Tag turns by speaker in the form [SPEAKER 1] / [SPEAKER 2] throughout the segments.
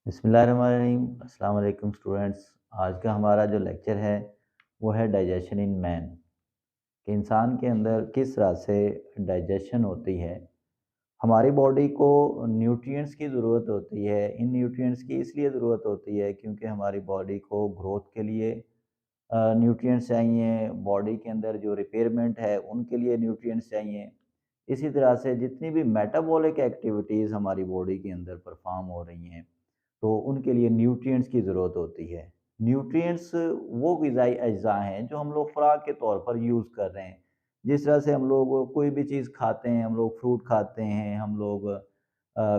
[SPEAKER 1] बिस्मिल्लाहिर्रहमानिर्रहीम। अस्सलाम वालेकुम स्टूडेंट्स। आज का हमारा जो लेक्चर है वो है डाइजेशन इन मैन, कि इंसान के अंदर किस तरह से डाइजेशन होती है। हमारी बॉडी को न्यूट्रिएंट्स की ज़रूरत होती है। इन न्यूट्रिएंट्स की इसलिए ज़रूरत होती है क्योंकि हमारी बॉडी को ग्रोथ के लिए न्यूट्रिएंट्स चाहिए, बॉडी के अंदर जो रिपेयरमेंट है उनके लिए न्यूट्रिएंट्स चाहिए। इसी तरह से जितनी भी मेटाबॉलिक एक्टिविटीज़ हमारी बॉडी के अंदर परफॉर्म हो रही हैं तो उनके लिए न्यूट्रिएंट्स की ज़रूरत होती है। न्यूट्रिएंट्स वो ग़िज़ाई अज्जा हैं जो हम लोग खुराक के तौर पर यूज़ कर रहे हैं। जिस तरह से हम लोग कोई भी चीज़ खाते हैं, हम लोग फ्रूट खाते हैं, हम लोग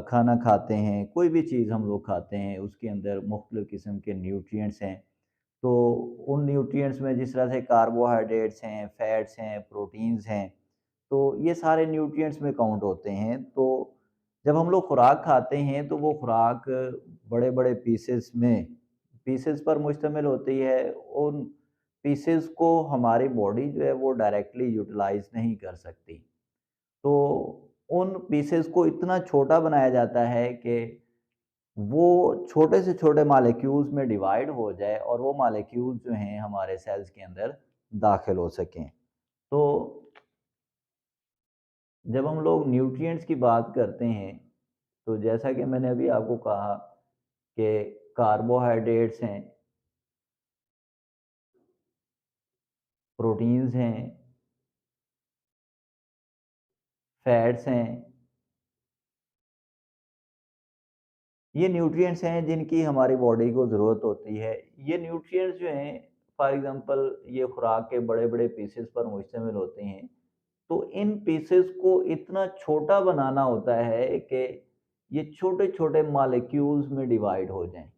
[SPEAKER 1] खाना खाते हैं, कोई भी चीज़ हम लोग खाते हैं उसके अंदर मुख्तलिफ़ किस्म के न्यूट्रिएंट्स हैं। तो उन न्यूट्रिएंट्स में जिस तरह से कार्बोहाइड्रेट्स हैं, फैट्स हैं, प्रोटीन्स हैं, तो ये सारे न्यूट्रिएंट्स में काउंट होते हैं। तो जब हम लोग खुराक खाते हैं तो वो खुराक बड़े-बड़े पीसेस पर मुश्तमिल होती है। उन पीसेस को हमारी बॉडी जो है वो डायरेक्टली यूटिलाइज़ नहीं कर सकती। तो उन पीसेस को इतना छोटा बनाया जाता है कि वो छोटे से छोटे मॉलिक्यूल्स में डिवाइड हो जाए और वो मॉलिक्यूल्स जो हैं हमारे सेल्स के अंदर दाखिल हो सकें। तो जब हम लोग न्यूट्रिएंट्स की बात करते हैं, तो जैसा कि मैंने अभी आपको कहा कि कार्बोहाइड्रेट्स हैं, प्रोटीन्स हैं, फैट्स हैं, ये न्यूट्रिएंट्स हैं जिनकी हमारी बॉडी को ज़रूरत होती है। ये न्यूट्रिएंट्स जो हैं, फॉर एग्ज़ाम्पल ये खुराक के बड़े-बड़े पीसेस पर मुश्तमिल होते हैं। तो इन पीसेस को इतना छोटा बनाना होता है कि ये छोटे-छोटे मॉलिक्यूल्स में डिवाइड हो जाएँ।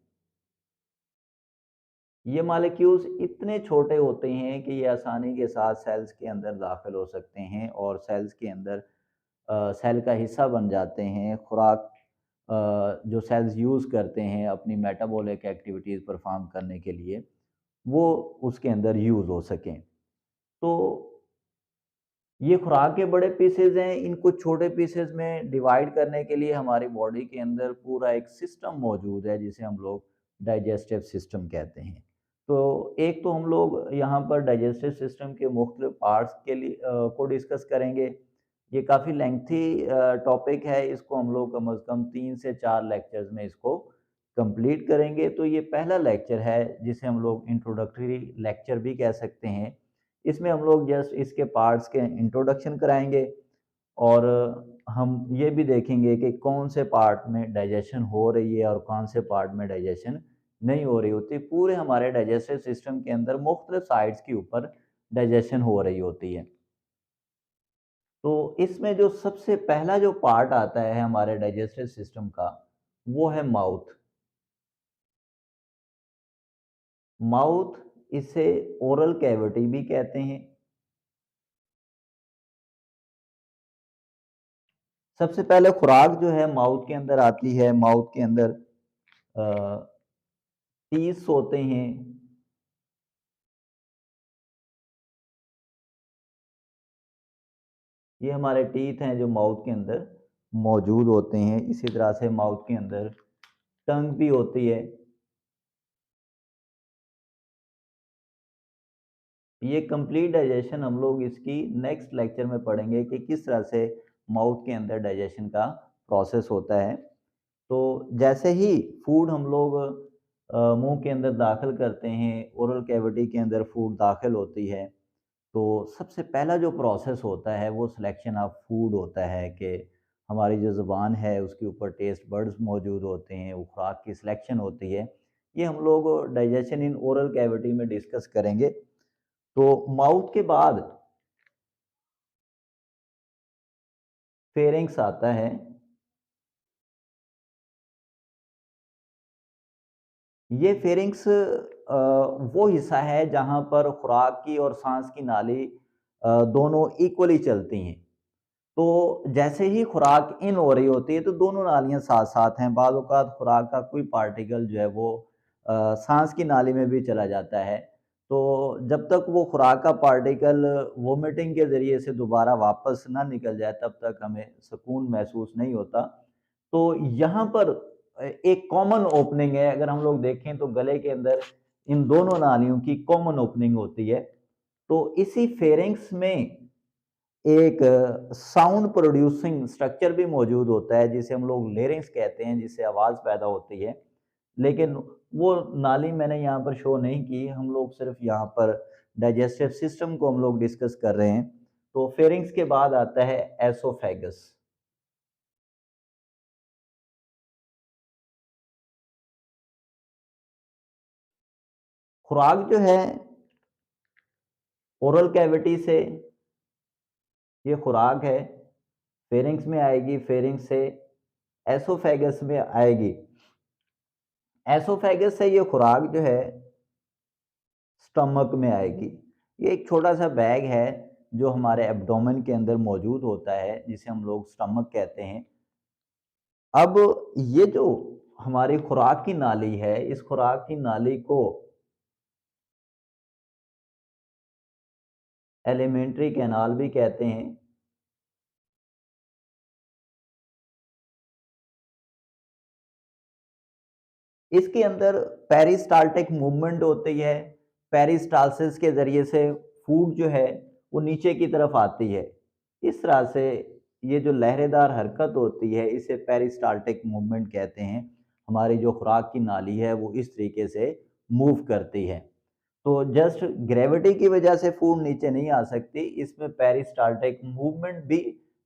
[SPEAKER 1] ये मॉलिक्यूल्स इतने छोटे होते हैं कि ये आसानी के साथ सेल्स के अंदर दाखिल हो सकते हैं और सेल्स के अंदर सेल का हिस्सा बन जाते हैं। खुराक जो सेल्स यूज़ करते हैं अपनी मेटाबॉलिक एक्टिविटीज़ परफॉर्म करने के लिए, वो उसके अंदर यूज़ हो सकें। तो ये खुराक के बड़े पीसेज़ हैं, इनको छोटे पीसेज़ में डिवाइड करने के लिए हमारी बॉडी के अंदर पूरा एक सिस्टम मौजूद है जिसे हम लोग डाइजेस्टिव सिस्टम कहते हैं। तो एक तो हम लोग यहाँ पर डाइजेस्टिव सिस्टम के मुख्तलिफ पार्ट्स के लिए को डिस्कस करेंगे। ये काफ़ी लेंथी टॉपिक है, इसको हम लोग कम से कम 3 से 4 लेक्चर्स में इसको कंप्लीट करेंगे। तो ये पहला लेक्चर है जिसे हम लोग इंट्रोडक्टरी लेक्चर भी कह सकते हैं। इसमें हम लोग जस्ट इसके पार्ट्स के इंट्रोडक्शन कराएँगे और हम ये भी देखेंगे कि कौन से पार्ट में डाइजेशन हो रही है और कौन से पार्ट में डाइजेशन नहीं हो रही होती। पूरे हमारे डाइजेस्टिव सिस्टम के अंदर मुख्तलिफ साइड्स के ऊपर डाइजेशन हो रही होती है। तो इसमें जो सबसे पहला जो पार्ट आता है हमारे डाइजेस्टिव सिस्टम का, वो है माउथ। माउथ, इसे ओरल कैविटी भी कहते हैं। सबसे पहले खुराक जो है माउथ के अंदर आती है। माउथ के अंदर टीथ होते हैं। ये हमारे टीथ हैं जो माउथ के अंदर मौजूद होते हैं। इसी तरह से माउथ के अंदर टंग भी होती है। ये कंप्लीट डाइजेशन हम लोग इसकी नेक्स्ट लेक्चर में पढ़ेंगे कि किस तरह से माउथ के अंदर डाइजेशन का प्रोसेस होता है। तो जैसे ही फूड हम लोग मुंह के अंदर दाखिल करते हैं, ओरल कैविटी के अंदर फूड दाखिल होती है, तो सबसे पहला जो प्रोसेस होता है वो सिलेक्शन ऑफ फूड होता है कि हमारी जो ज़ुबान है उसके ऊपर टेस्ट बड्स मौजूद होते हैं, वो खुराक की सिलेक्शन होती है। ये हम लोग डाइजेशन इन ओरल कैविटी में डिस्कस करेंगे। तो माउथ के बाद फेरिंक्स आता है। ये फेरिंक्स वो हिस्सा है जहाँ पर खुराक की और सांस की नाली दोनों इक्वली चलती हैं। तो जैसे ही खुराक इन हो रही होती है तो दोनों नालियाँ साथ-साथ हैं। बाज़ औक़ात खुराक का कोई पार्टिकल जो है वो सांस की नाली में भी चला जाता है। तो जब तक वो खुराक का पार्टिकल वोमिटिंग के ज़रिए से दोबारा वापस ना निकल जाए तब तक हमें सुकून महसूस नहीं होता। तो यहाँ पर एक कॉमन ओपनिंग है। अगर हम लोग देखें तो गले के अंदर इन दोनों नालियों की कॉमन ओपनिंग होती है। तो इसी फेरिंग्स में एक साउंड प्रोड्यूसिंग स्ट्रक्चर भी मौजूद होता है जिसे हम लोग लेरिंग्स कहते हैं, जिससे आवाज़ पैदा होती है। लेकिन वो नाली मैंने यहाँ पर शो नहीं की, हम लोग सिर्फ यहाँ पर डाइजेस्टिव सिस्टम को हम लोग डिस्कस कर रहे हैं। तो फेरिंग्स के बाद आता है एसोफेगस। खुराक जो है ओरल कैविटी से ये खुराक है, फेरिंग्स में आएगी, फेरिंग्स से एसोफेगस में आएगी। एसोफेगस से ये खुराक जो है स्टमक में आएगी। ये एक छोटा सा बैग है जो हमारे एब्डोमेन के अंदर मौजूद होता है, जिसे हम लोग स्टमक कहते हैं। अब ये जो हमारी खुराक की नाली है, इस खुराक की नाली को एलिमेंट्री कैनाल भी कहते हैं। इसके अंदर पेरिस्टाल्टिक मूवमेंट होती है। पेरिस्टालसिस के ज़रिए से फूड जो है वो नीचे की तरफ आती है। इस तरह से ये जो लहरेदार हरकत होती है इसे पेरिस्टाल्टिक मूवमेंट कहते हैं। हमारी जो खुराक की नाली है वो इस तरीके से मूव करती है। तो जस्ट ग्रेविटी की वजह से फूड नीचे नहीं आ सकती, इसमें पेरिस्टाल्टिक मूवमेंट भी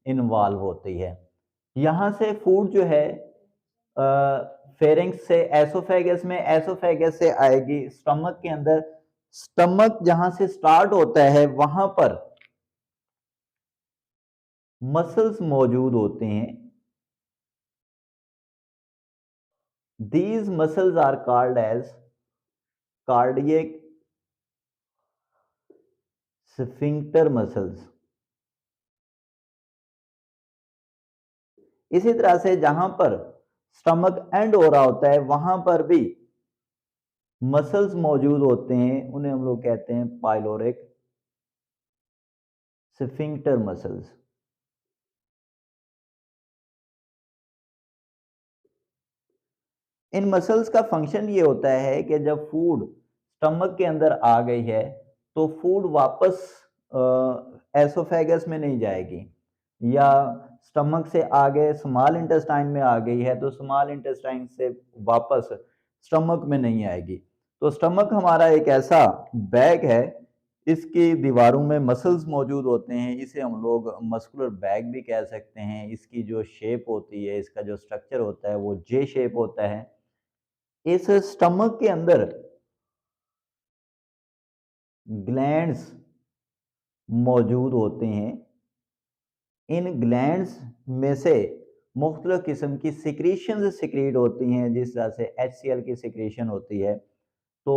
[SPEAKER 1] इन्वॉल्व होती है। यहाँ से फूड जो है फेरिंग्स से एसोफेगस में, एसोफेगस से आएगी स्टमक के अंदर। स्टमक जहां से स्टार्ट होता है वहां पर मसल्स मौजूद होते हैं। These muscles are called as cardiac sphincter muscles. इसी तरह से जहां पर स्टमक एंड हो रहा होता है वहां पर भी मसल्स मौजूद होते हैं, उन्हें हम लोग कहते हैं पाइलोरिक स्फिंक्टर मसल्स। इन मसल्स का फंक्शन ये होता है कि जब फूड स्टमक के अंदर आ गई है तो फूड वापस एसोफेगस में नहीं जाएगी, या स्टमक से आगे स्मॉल इंटेस्टाइन में आ गई है तो स्मॉल इंटेस्टाइन से वापस स्टमक में नहीं आएगी। तो स्टमक हमारा एक ऐसा बैग है, इसकी दीवारों में मसल्स मौजूद होते हैं, इसे हम लोग मस्कुलर बैग भी कह सकते हैं। इसकी जो शेप होती है, इसका जो स्ट्रक्चर होता है वो जे शेप होता है। इस स्टमक के अंदर ग्लैंड्स मौजूद होते हैं। इन ग्लैंड्स में से मुख्तलिफ किस्म की सिक्रीशन सिक्रीट होती हैं, जिस तरह से HCl की सिक्रीशन होती है। तो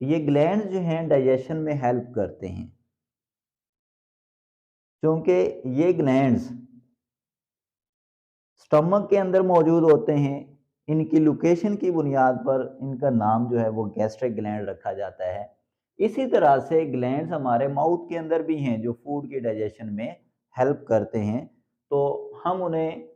[SPEAKER 1] ये ग्लैंड्स जो हैं डाइजेशन में हेल्प करते हैं, क्योंकि ये ग्लैंड्स स्टमक के अंदर मौजूद होते हैं। इनकी लोकेशन की बुनियाद पर इनका नाम जो है वो गैस्ट्रिक ग्लैंड रखा जाता है। इसी तरह से ग्लैंड्स हमारे माउथ के अंदर भी हैं जो फूड की डाइजेशन में हेल्प करते हैं। तो हम उन्हें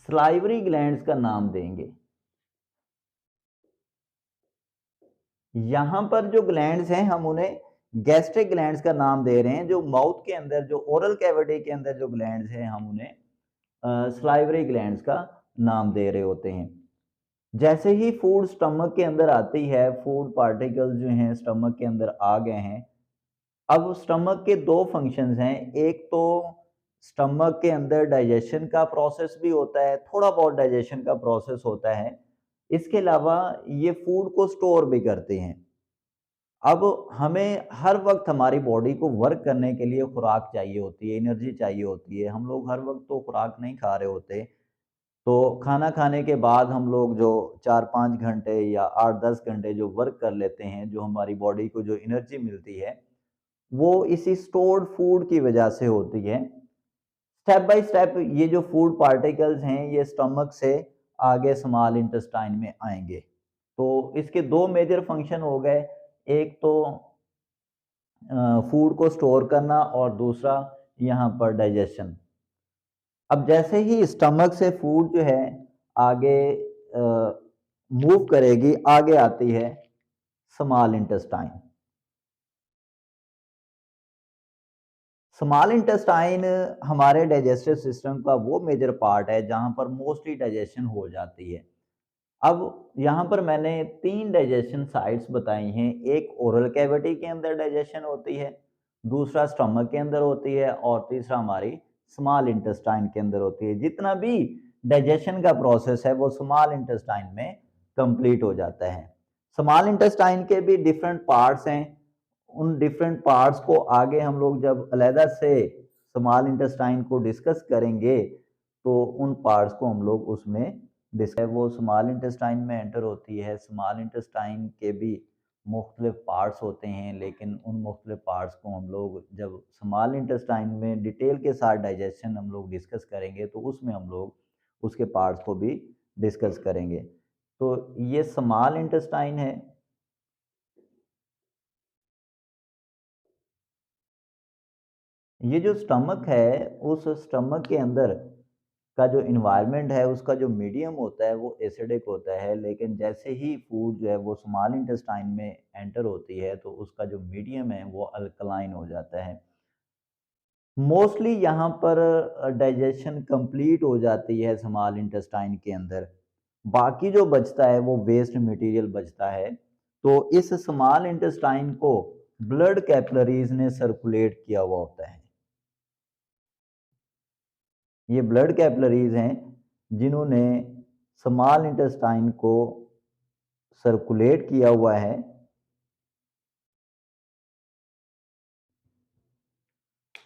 [SPEAKER 1] स्लाइवरी ग्लैंड्स का नाम देंगे। यहाँ पर जो ग्लैंड्स हैं हम उन्हें गैस्ट्रिक ग्लैंड्स का नाम दे रहे हैं। जो माउथ के अंदर, जो ओरल कैविटी के अंदर जो ग्लैंड्स हैं हम उन्हें स्लाइवरी ग्लैंड्स का नाम दे रहे होते हैं। जैसे ही फूड स्टमक के अंदर आती है, फूड पार्टिकल्स जो हैं स्टमक के अंदर आ गए हैं। अब स्टमक के दो फंक्शंस हैं। एक तो स्टमक के अंदर डाइजेशन का प्रोसेस भी होता है, थोड़ा बहुत डाइजेशन का प्रोसेस होता है। इसके अलावा ये फूड को स्टोर भी करते हैं। अब हमें हर वक्त हमारी बॉडी को वर्क करने के लिए खुराक चाहिए होती है, एनर्जी चाहिए होती है। हम लोग हर वक्त तो खुराक नहीं खा रहे होते। तो खाना खाने के बाद हम लोग जो 4-5 घंटे या 8-10 घंटे जो वर्क कर लेते हैं, जो हमारी बॉडी को जो एनर्जी मिलती है, वो इसी स्टोर्ड फूड की वजह से होती है। स्टेप बाय स्टेप ये जो फूड पार्टिकल्स हैं ये स्टमक से आगे स्मॉल इंटेस्टाइन में आएंगे। तो इसके दो मेजर फंक्शन हो गए, एक तो फूड को स्टोर करना और दूसरा यहाँ पर डाइजेशन। अब जैसे ही स्टमक से फूड जो है आगे मूव करेगी, आगे आती है स्मॉल इंटेस्टाइन। स्मॉल इंटेस्टाइन हमारे डाइजेस्टिव सिस्टम का वो मेजर पार्ट है जहाँ पर मोस्टली डाइजेशन हो जाती है। अब यहाँ पर मैंने 3 डाइजेशन साइट्स बताई हैं। एक ओरल कैविटी के अंदर डाइजेशन होती है, दूसरा स्टमक के अंदर होती है और तीसरा हमारी स्मॉल इंटेस्टाइन के अंदर होती है। जितना भी डाइजेशन का प्रोसेस है वो स्मॉल इंटेस्टाइन में कंप्लीट हो जाता है। स्मॉल इंटेस्टाइन के भी डिफरेंट पार्ट्स हैं। उन डिफरेंट पार्ट्स को आगे हम लोग जब अलहदा से स्मॉल इंटेस्टाइन को डिस्कस करेंगे तो उन पार्ट्स को हम लोग उसमें वो स्मॉल इंटेस्टाइन में एंटर होती है। स्मॉल इंटेस्टाइन के भी मुख्तलिफ पार्ट्स होते हैं, लेकिन उन मुख्तलिफ पार्ट्स को हम लोग जब स्मॉल इंटेस्टाइन में डिटेल के साथ डाइजेशन हम लोग डिस्कस करेंगे तो उसमें हम लोग उसके पार्ट्स को भी डिस्कस करेंगे। तो ये स्मॉल इंटेस्टाइन है। ये जो स्टमक है, उस स्टमक के अंदर का जो इन्वायरमेंट है, उसका जो मीडियम होता है वो एसिडिक होता है, लेकिन जैसे ही फूड जो है वो स्मॉल इंटेस्टाइन में एंटर होती है तो उसका जो मीडियम है वो अल्कलाइन हो जाता है। मोस्टली यहाँ पर डाइजेशन कंप्लीट हो जाती है स्मॉल इंटेस्टाइन के अंदर। बाकी जो बचता है वो वेस्ट मटेरियल बचता है। तो इस स्मॉल इंटेस्टाइन को ब्लड कैपिलरीज ने सर्कुलेट किया हुआ होता है। ये ब्लड कैपिलरीज हैं जिन्होंने स्मॉल इंटेस्टाइन को सर्कुलेट किया हुआ है।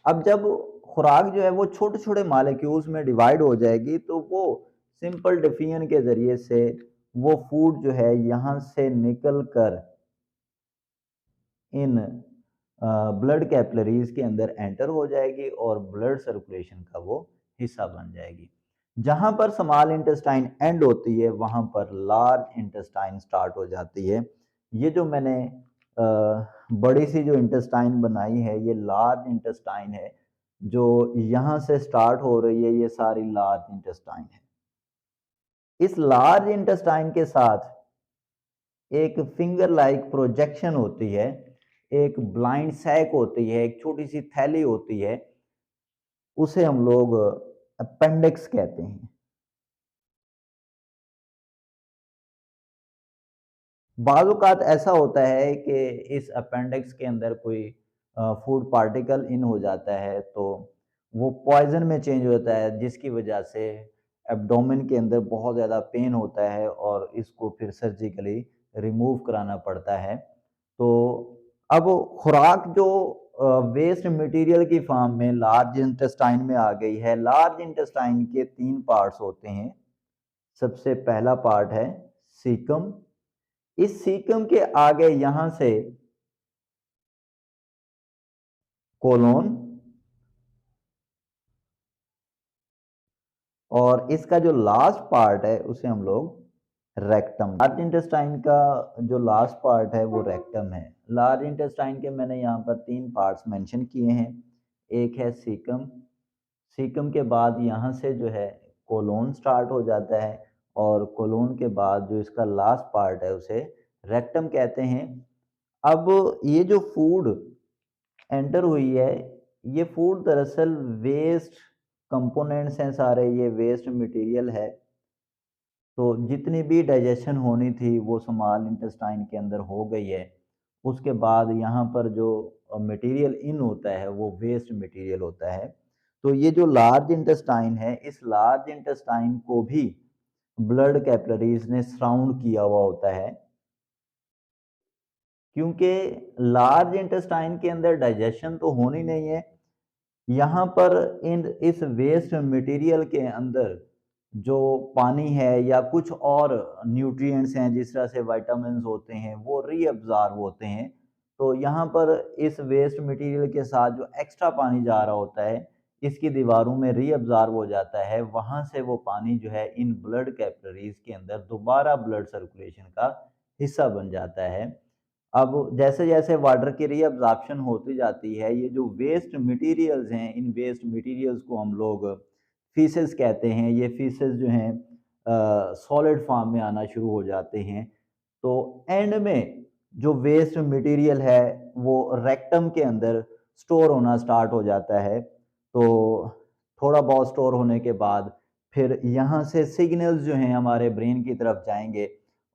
[SPEAKER 1] अब जब खुराक जो है वो छोटे छोटे मालिक्यूल्स में डिवाइड हो जाएगी तो वो सिंपल डिफिजन के ज़रिए से वो फूड जो है यहाँ से निकल कर इन ब्लड कैपिलरीज के अंदर एंटर हो जाएगी और ब्लड सर्कुलेशन का वो हिस्सा बन जाएगी। जहाँ पर स्मॉल इंटेस्टाइन एंड होती है वहाँ पर लार्ज इंटेस्टाइन स्टार्ट हो जाती है। ये जो मैंने बड़ी सी जो इंटेस्टाइन बनाई है ये लार्ज इंटेस्टाइन है। जो यहाँ से स्टार्ट हो रही है ये सारी लार्ज इंटेस्टाइन है। इस लार्ज इंटेस्टाइन के साथ एक फिंगर लाइक प्रोजेक्शन होती है, एक ब्लाइंड सैक होती है, एक छोटी सी थैली होती है, उसे हम लोग अपेंडिक्स कहते हैं। बाज़ औक़ात ऐसा होता है कि इस अपेंडिक्स के अंदर कोई फूड पार्टिकल इन हो जाता है तो वो पॉइज़न में चेंज होता है, जिसकी वजह से एब्डोमेन के अंदर बहुत ज़्यादा पेन होता है और इसको फिर सर्जिकली रिमूव कराना पड़ता है। तो अब खुराक जो वेस्ट मटेरियल की फॉर्म में लार्ज इंटेस्टाइन में आ गई है। लार्ज इंटेस्टाइन के 3 पार्ट्स होते हैं। सबसे पहला पार्ट है सीकम। इस सीकम के आगे यहाँ से कोलोन और इसका जो लास्ट पार्ट है उसे हम लोग रेक्टम। लार्ज इंटेस्टाइन का जो लास्ट पार्ट है वो रेक्टम है। लार्ज इंटेस्टाइन के मैंने यहाँ पर 3 पार्ट्स मेंशन किए हैं। एक है सीकम, सीकम के बाद यहाँ से जो है कोलोन स्टार्ट हो जाता है और कोलोन के बाद जो इसका लास्ट पार्ट है उसे रेक्टम कहते हैं। अब ये जो फूड एंटर हुई है, ये फूड दरअसल वेस्ट कंपोनेंट्स हैं सारे, ये वेस्ट मटेरियल है। तो जितनी भी डाइजेशन होनी थी वो स्मॉल इंटेस्टाइन के अंदर हो गई है। उसके बाद यहाँ पर जो मटेरियल इन होता है वो वेस्ट मटेरियल होता है। तो ये जो लार्ज इंटेस्टाइन है, इस लार्ज इंटेस्टाइन को भी ब्लड कैपिलरीज ने सराउंड किया हुआ होता है, क्योंकि लार्ज इंटेस्टाइन के अंदर डाइजेशन तो होनी नहीं है। यहाँ पर इस वेस्ट मटेरियल के अंदर जो पानी है या कुछ और न्यूट्रिएंट्स हैं जिस तरह से विटामिन्स होते हैं वो रीअब्जॉर्ब होते हैं। तो यहाँ पर इस वेस्ट मटेरियल के साथ जो एक्स्ट्रा पानी जा रहा होता है इसकी दीवारों में रीअब्जॉर्ब हो जाता है। वहाँ से वो पानी जो है इन ब्लड कैपिलरीज के अंदर दोबारा ब्लड सर्कुलेशन का हिस्सा बन जाता है अब जैसे-जैसे वाटर की रीअब्ज़ॉर्प्शन होती जाती है, ये जो वेस्ट मटीरियल्स हैं, इन वेस्ट मटीरियल्स को हम लोग फीसेस कहते हैं। ये फीसेस जो हैं सॉलिड फॉर्म में आना शुरू हो जाते हैं। तो एंड में जो वेस्ट मटेरियल है, वो रेक्टम के अंदर स्टोर होना स्टार्ट हो जाता है। तो थोड़ा बहुत स्टोर होने के बाद फिर यहाँ से सिग्नल्स जो हैं हमारे ब्रेन की तरफ जाएँगे,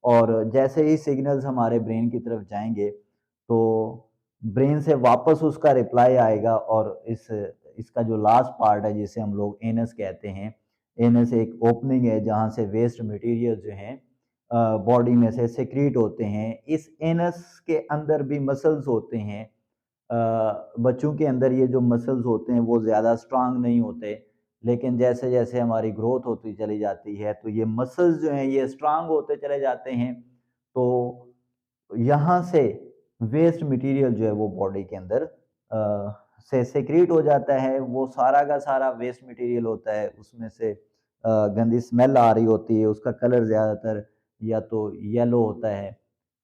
[SPEAKER 1] और जैसे ही सिग्नल्स हमारे ब्रेन की तरफ जाएँगे, तो ब्रेन से वापस उसका रिप्लाई आएगा, और इसका जो लास्ट पार्ट है जिसे हम लोग एनस कहते हैं, एनस एक ओपनिंग है जहाँ से वेस्ट मटेरियल जो हैं बॉडी में से सेक्रीट होते हैं। इस एनस के अंदर भी मसल्स होते हैं। बच्चों के अंदर ये जो मसल्स होते हैं वो ज़्यादा स्ट्रांग नहीं होते, लेकिन जैसे-जैसे हमारी ग्रोथ होती चली जाती है, तो ये मसल्स जो हैं ये स्ट्रांग होते चले जाते हैं। तो यहाँ से वेस्ट मटेरियल जो है वो बॉडी के अंदर से सेक्रीट हो जाता है। वो सारा का सारा वेस्ट मटेरियल होता है, उसमें से गंदी स्मेल आ रही होती है, उसका कलर ज़्यादातर या तो येलो होता है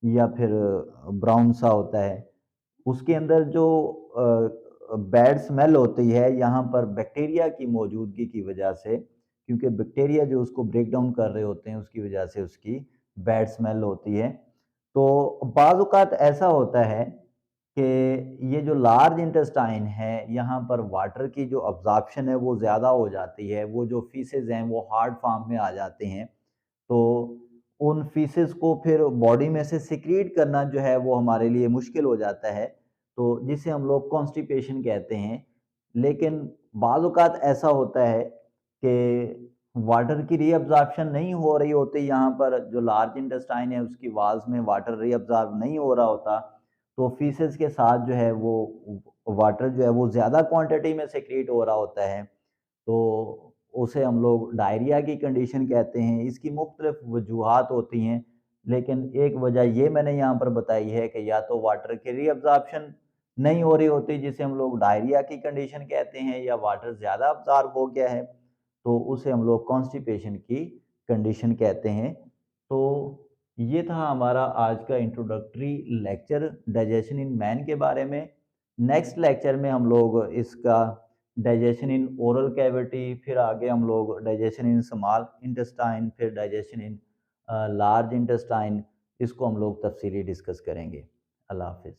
[SPEAKER 1] या फिर ब्राउन सा होता है। उसके अंदर जो बैड स्मेल होती है, यहाँ पर बैक्टीरिया की मौजूदगी की वजह से, क्योंकि बैक्टीरिया जो उसको ब्रेक डाउन कर रहे होते हैं, उसकी वजह से उसकी बैड स्मेल होती है। तो बाज़ औक़ात ऐसा होता है कि ये जो लार्ज इंटेस्टाइन है, यहाँ पर वाटर की जो अब्ज़ॉर्प्शन है वो ज़्यादा हो जाती है। वो जो फीसेज़ हैं वो हार्ड फॉर्म में आ जाते हैं। तो उन फीसेस को फिर बॉडी में से सीक्रेट करना जो है वो हमारे लिए मुश्किल हो जाता है, तो जिसे हम लोग कॉन्स्टिपेशन कहते हैं। लेकिन बाज़ औक़ात ऐसा होता है कि वाटर की रीअब्ज़ॉर्प्शन नहीं हो रही होती, यहाँ पर जो लार्ज इंटेस्टाइन है उसकी वॉल्स में वाटर रीअब्ज़ॉर्ब नहीं हो रहा होता, तो फीसेस के साथ जो है वो वाटर जो है वो ज़्यादा क्वांटिटी में सीक्रेट हो रहा होता है। तो उसे हम लोग डायरिया की कंडीशन कहते हैं। इसकी मुख्तलिफ वजूहात होती हैं, लेकिन एक वजह ये मैंने यहाँ पर बताई है कि या तो वाटर की रीअब्ज़ॉर्प्शन नहीं हो रही होती, जिसे हम लोग डायरिया की कंडीशन कहते हैं, या वाटर ज़्यादा अब्ज़ॉर्ब हो गया है, तो उसे हम लोग कॉन्स्टिपेशन की कंडीशन कहते हैं। तो ये था हमारा आज का introductory lecture digestion in man के बारे में। नेक्स्ट लेक्चर में हम लोग इसका डाइजेशन इन ओरल कैविटी, फिर आगे हम लोग डाइजेशन इन स्मॉल इंटेस्टाइन, फिर डाइजेशन इन लार्ज इंटेस्टाइन, इसको हम लोग तफसीली डिस्कस करेंगे। अल्लाह हाफ़िज़।